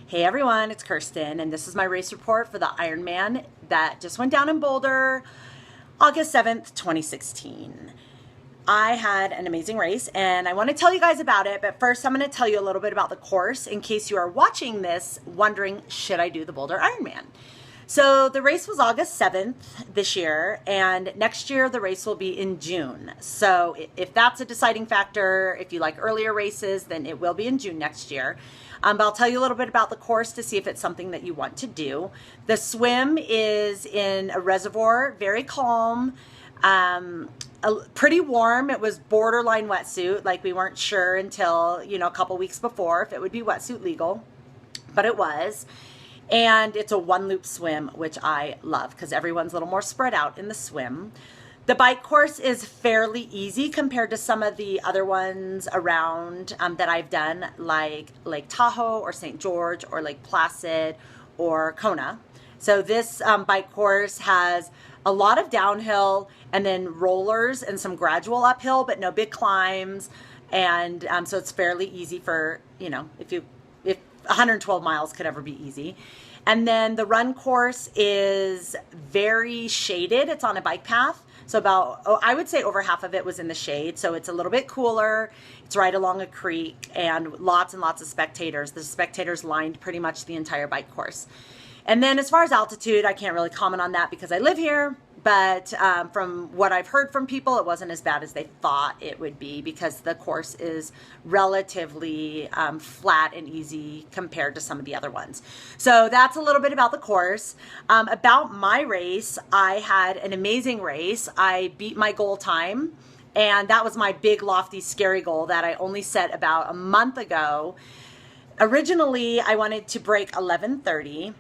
Hey everyone, it's Kirsten, and this is my race report for the Ironman that just went down in Boulder, August 7th, 2016. I had an amazing race, and I want to tell you guys about it, but first I'm going to tell you a little bit about the course in case you are watching this wondering, should I do the Boulder Ironman? So the race was August 7th this year, and next year the race will be in June. So if that's a deciding factor, if you like earlier races, then it will be in June next year. But I'll tell you a little bit about the course to see if it's something that you want to do. The swim is in a reservoir, very calm, pretty warm. It was borderline wetsuit, like we weren't sure until, a couple weeks before if it would be wetsuit legal, but it was. And it's a one loop swim, which I love because everyone's a little more spread out in the swim. The bike course is fairly easy compared to some of the other ones around that I've done, like Lake Tahoe or St. George or Lake Placid or Kona. So this bike course has a lot of downhill and then rollers and some gradual uphill, but no big climbs. And so it's fairly easy for, if 112 miles could ever be easy. And then the run course is very shaded. It's on a bike path. So I would say over half of it was in the shade. So it's a little bit cooler. It's right along a creek and lots of spectators. The spectators lined pretty much the entire bike course. And then as far as altitude, I can't really comment on that because I live here. But from what I've heard from people, it wasn't as bad as they thought it would be because the course is relatively flat and easy compared to some of the other ones. So that's a little bit about the course. About my race, I had an amazing race. I beat my goal time, and that was my big, lofty, scary goal that I only set about a month ago. Originally, I wanted to break 11:30.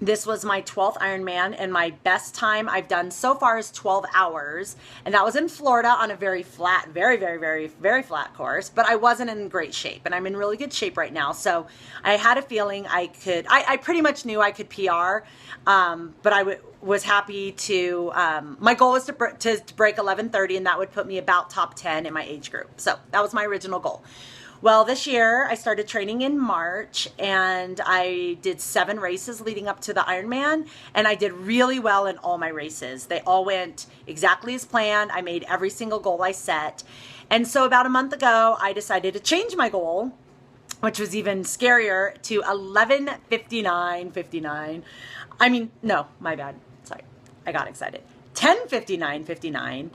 This was my 12th Ironman, and my best time I've done so far is 12 hours. And that was in Florida on a very flat, very, very, very, very flat course. But I wasn't in great shape, and I'm in really good shape right now. So I had a feeling I pretty much knew I could PR, but I was happy to, my goal was to break 11:30, and that would put me about top 10 in my age group. So that was my original goal. Well, this year I started training in March, and I did 7 races leading up to the Ironman, and I did really well in all my races. They all went exactly as planned. I made every single goal I set. And so about a month ago, I decided to change my goal, which was even scarier, to 11:59:59. No, my bad. Sorry, I got excited. 10:59:59.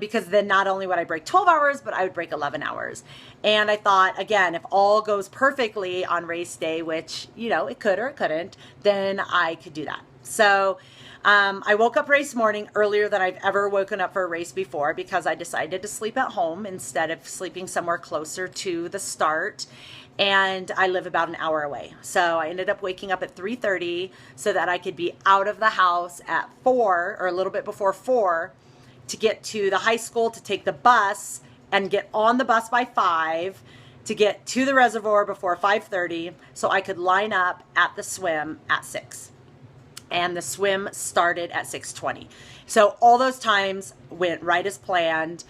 Because then not only would I break 12 hours, but I would break 11 hours. And I thought, again, if all goes perfectly on race day, which, it could or it couldn't, then I could do that. So I woke up race morning earlier than I've ever woken up for a race before because I decided to sleep at home instead of sleeping somewhere closer to the start. And I live about an hour away. So I ended up waking up at 3:30 so that I could be out of the house at 4 or a little bit before 4 to get to the high school, to take the bus and get on the bus by 5 to get to the reservoir before 5:30 so I could line up at the swim at 6. And the swim started at 6:20. So all those times went right as planned.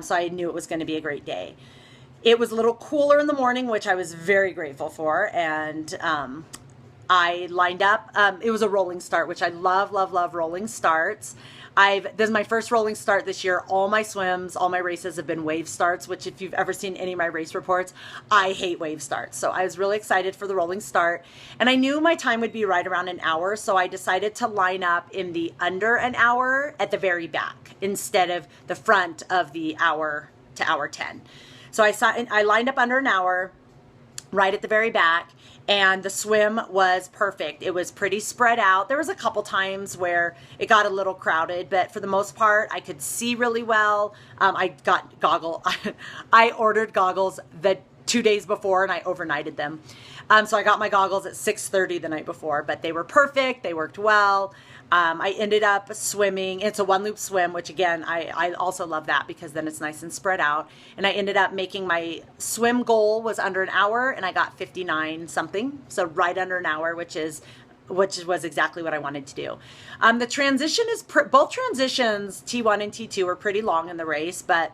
So I knew it was going to be a great day. It was a little cooler in the morning, which I was very grateful for. And I lined up. It was a rolling start, which I love rolling starts. This is my first rolling start this year. All my swims, all my races have been wave starts, which if you've ever seen any of my race reports, I hate wave starts. So I was really excited for the rolling start. And I knew my time would be right around an hour. So I decided to line up in the under an hour at the very back instead of the front of the hour to hour 10. So I lined up under an hour right at the very back. And the swim was perfect. It was pretty spread out. There was a couple times where it got a little crowded, but for the most part, I could see really well. I got I ordered goggles the 2 days before, and I overnighted them. So I got my goggles at 6:30 the night before, but they were perfect. They worked well. I ended up swimming. It's a one loop swim, which again, I also love that because then it's nice and spread out. And I ended up making my swim goal was under an hour, and I got 59 something. So right under an hour, which was exactly what I wanted to do. The transition is, both transitions, T1 and T2, are pretty long in the race, but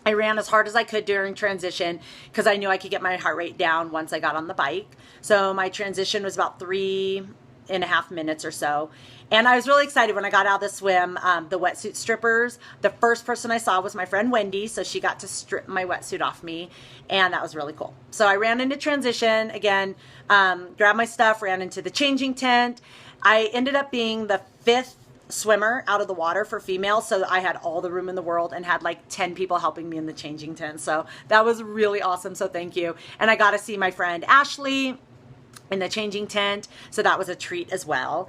I ran as hard as I could during transition because I knew I could get my heart rate down once I got on the bike. So my transition was about 3.5 minutes or so. And I was really excited when I got out of the swim, the wetsuit strippers. The first person I saw was my friend Wendy, so she got to strip my wetsuit off me, and that was really cool. So I ran into transition again, grabbed my stuff, ran into the changing tent. I ended up being the 5th swimmer out of the water for females, so I had all the room in the world and had like 10 people helping me in the changing tent. So that was really awesome, so thank you. And I got to see my friend Ashley in the changing tent, so that was a treat as well.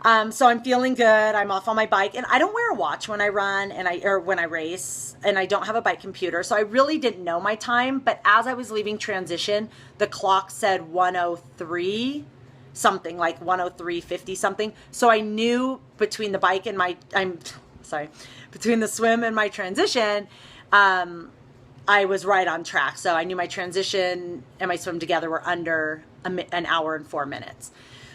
So I'm feeling good. I'm off on my bike, and I don't wear a watch when I run or when I race, and I don't have a bike computer, so I really didn't know my time. But as I was leaving transition, the clock said 103 something, like 103.50 something. So I knew between the bike and between the swim and my transition, I was right on track. So I knew my transition and my swim together were under an hour and 4 minutes.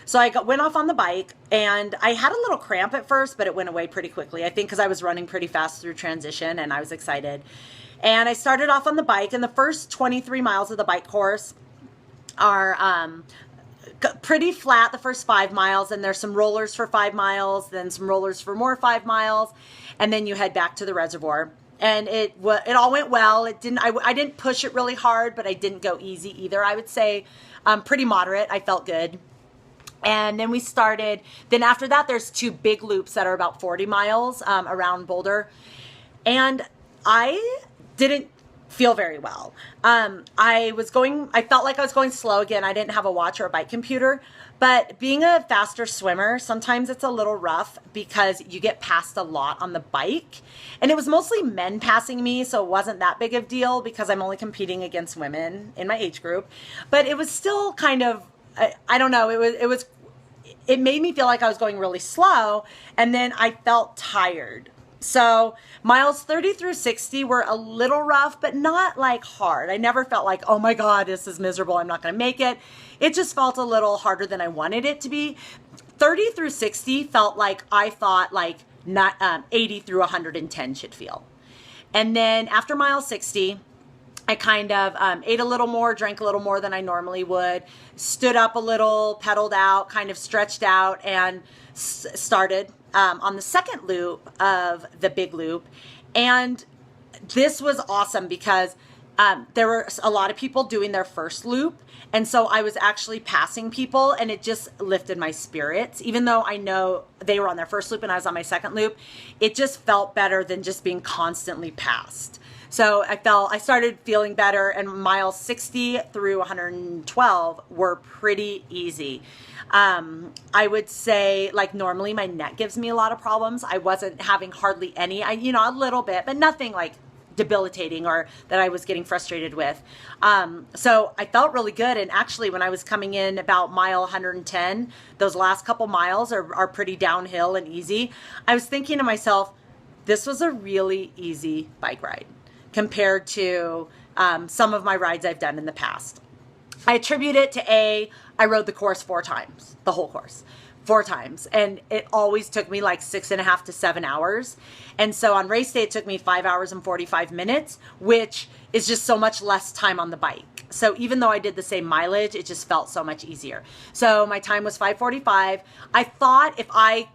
So I went off on the bike, and I had a little cramp at first, but it went away pretty quickly. I think because I was running pretty fast through transition and I was excited. And I started off on the bike, and the first 23 miles of the bike course are pretty flat the first 5 miles, and there's some rollers for 5 miles, then some rollers for more 5 miles, and then you head back to the reservoir. And it all went well. I didn't push it really hard, but I didn't go easy either. I would say pretty moderate. I felt good. And then we started, then after that, there's 2 big loops that are about 40 miles around Boulder. And I didn't feel very well. I felt like I was going slow again. I didn't have a watch or a bike computer, but being a faster swimmer, sometimes it's a little rough because you get passed a lot on the bike. And it was mostly men passing me, so it wasn't that big of a deal because I'm only competing against women in my age group. But it was still kind of, I don't know, it made me feel like I was going really slow, and then I felt tired. So miles 30 through 60 were a little rough, but not like hard. I never felt like, oh my God, this is miserable, I'm not going to make it. It just felt a little harder than I wanted it to be. 30 through 60 felt like I thought like not 80 through 110 should feel. And then after mile 60, I kind of ate a little more, drank a little more than I normally would, stood up a little, pedaled out, kind of stretched out, and started on the second loop of the big loop. And this was awesome because there were a lot of people doing their first loop. And so I was actually passing people, and it just lifted my spirits. Even though I know they were on their first loop and I was on my second loop, it just felt better than just being constantly passed. So I started feeling better, and miles 60 through 112 were pretty easy. I would say, like, normally my neck gives me a lot of problems. I wasn't having hardly any, a little bit, but nothing like debilitating or that I was getting frustrated with. So I felt really good. And actually, when I was coming in about mile 110, those last couple miles are pretty downhill and easy. I was thinking to myself, this was a really easy bike ride compared to some of my rides I've done in the past. I attribute it to I rode the course 4 times, the whole course, 4 times. And it always took me like 6.5 to 7 hours. And so on race day, it took me 5 hours and 45 minutes, which is just so much less time on the bike. So even though I did the same mileage, it just felt so much easier. So my time was 5:45. I thought if I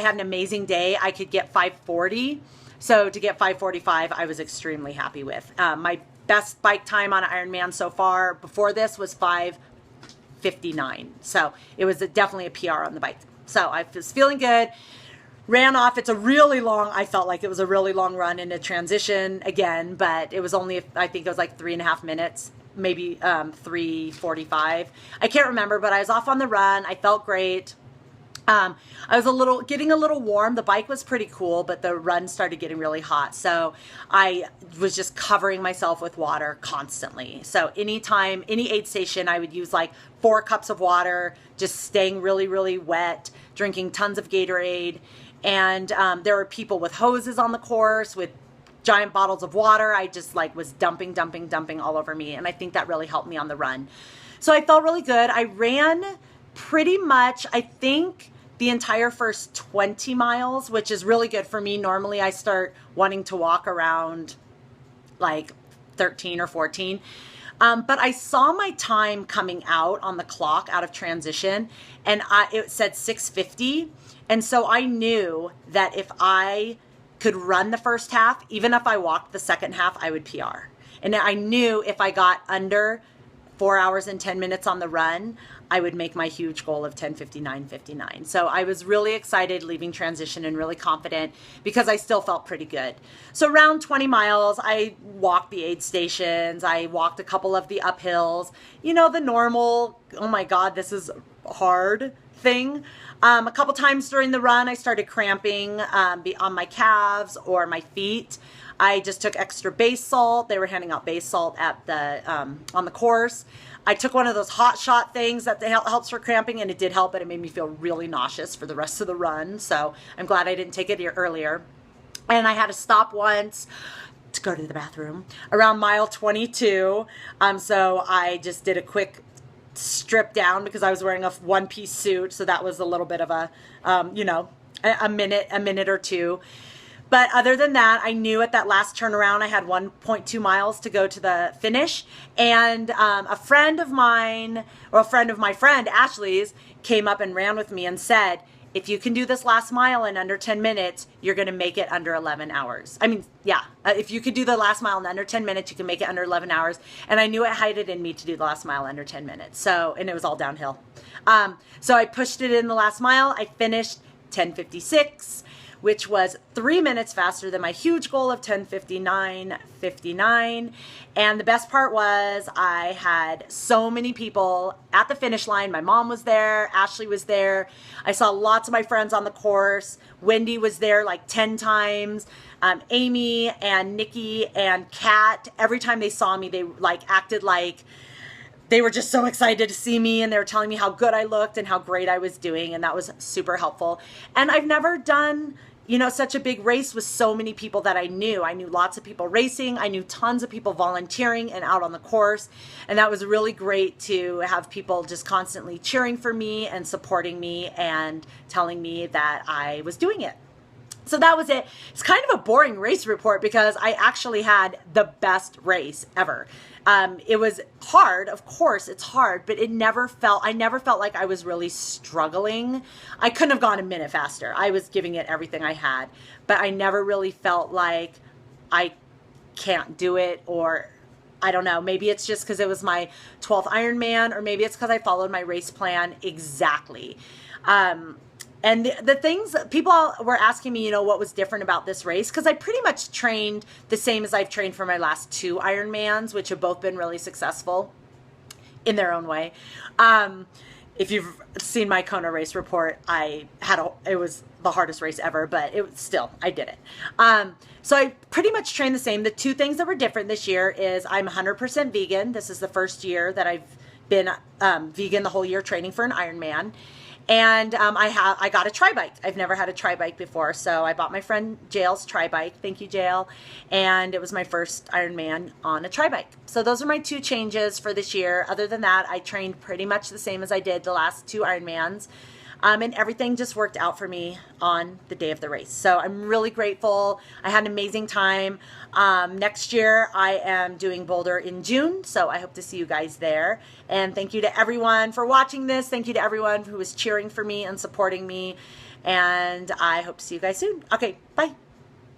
had an amazing day, I could get 5:40. So to get 5:45, I was extremely happy with. My best bike time on Ironman so far before this was 5:59. So it was definitely a PR on the bike. So I was feeling good. Ran off. I felt like it was a really long run into transition again, but it was only, I think it was like 3.5 minutes, maybe 3:45. I can't remember, but I was off on the run. I felt great. I was getting a little warm. The bike was pretty cool, but the run started getting really hot. So I was just covering myself with water constantly. So anytime, any aid station, I would use like 4 cups of water, just staying really, really wet, drinking tons of Gatorade. And there were people with hoses on the course with giant bottles of water. I just was dumping all over me. And I think that really helped me on the run. So I felt really good. I ran pretty much, I think, the entire first 20 miles, which is really good for me. Normally I start wanting to walk around like 13 or 14. But I saw my time coming out on the clock out of transition, and it said 6:50. And so I knew that if I could run the first half, even if I walked the second half, I would PR. And I knew if I got under 4 hours and 10 minutes on the run, I would make my huge goal of 10:59:59. So I was really excited leaving transition and really confident because I still felt pretty good. So around 20 miles, I walked the aid stations. I walked a couple of the uphills, you know, the normal, oh my God, this is hard thing. A couple times during the run, I started cramping on my calves or my feet. I just took extra base salt. They were handing out base salt at the on the course. I took one of those hot shot things that helps for cramping, and it did help, but it made me feel really nauseous for the rest of the run. So I'm glad I didn't take it earlier. And I had to stop once to go to the bathroom around mile 22. So I just did a quick strip down because I was wearing a one-piece suit. So that was a little bit of a, a minute or two. But other than that, I knew at that last turnaround, I had 1.2 miles to go to the finish. And a friend of mine, or a friend of my friend, Ashley's, came up and ran with me and said, if you can do this last mile in under 10 minutes, you're going to make it under 11 hours. I mean, yeah, if you could do the last mile in under 10 minutes, you can make it under 11 hours. And I knew it had it in me to do the last mile under 10 minutes. So, and it was all downhill. So I pushed it in the last mile. I finished 10:56. Which was 3 minutes faster than my huge goal of 10:59:59. And the best part was I had so many people at the finish line. My mom was there. Ashley was there. I saw lots of my friends on the course. Wendy was there like 10 times. Amy and Nikki and Kat, every time they saw me, they acted like they were just so excited to see me, and they were telling me how good I looked and how great I was doing. And that was super helpful. And I've never done such a big race with so many people that I knew. I knew lots of people racing. I knew tons of people volunteering and out on the course. And that was really great to have people just constantly cheering for me and supporting me and telling me that I was doing it. So that was it. It's kind of a boring race report because I actually had the best race ever. It was hard, of course it's hard, but I never felt like I was really struggling. I couldn't have gone a minute faster. I was giving it everything I had, but I never really felt like I can't do it, or I don't know, maybe it's just because it was my 12th Ironman, or maybe it's because I followed my race plan exactly. And the things people were asking me, what was different about this race? Because I pretty much trained the same as I've trained for my last 2 Ironmans, which have both been really successful in their own way. If you've seen my Kona race report, it was the hardest race ever, but I did it. So I pretty much trained the same. The 2 things that were different this year is I'm 100% vegan. This is the first year that I've been vegan the whole year training for an Ironman. And I got a tri-bike. I've never had a tri-bike before, so I bought my friend Jail's tri-bike. Thank you, Jail. And it was my first Ironman on a tri-bike. So those are my 2 changes for this year. Other than that, I trained pretty much the same as I did the last 2 Ironmans. And everything just worked out for me on the day of the race. So I'm really grateful. I had an amazing time. Next year, I am doing Boulder in June, so I hope to see you guys there. And thank you to everyone for watching this. Thank you to everyone who was cheering for me and supporting me. And I hope to see you guys soon. Okay, bye.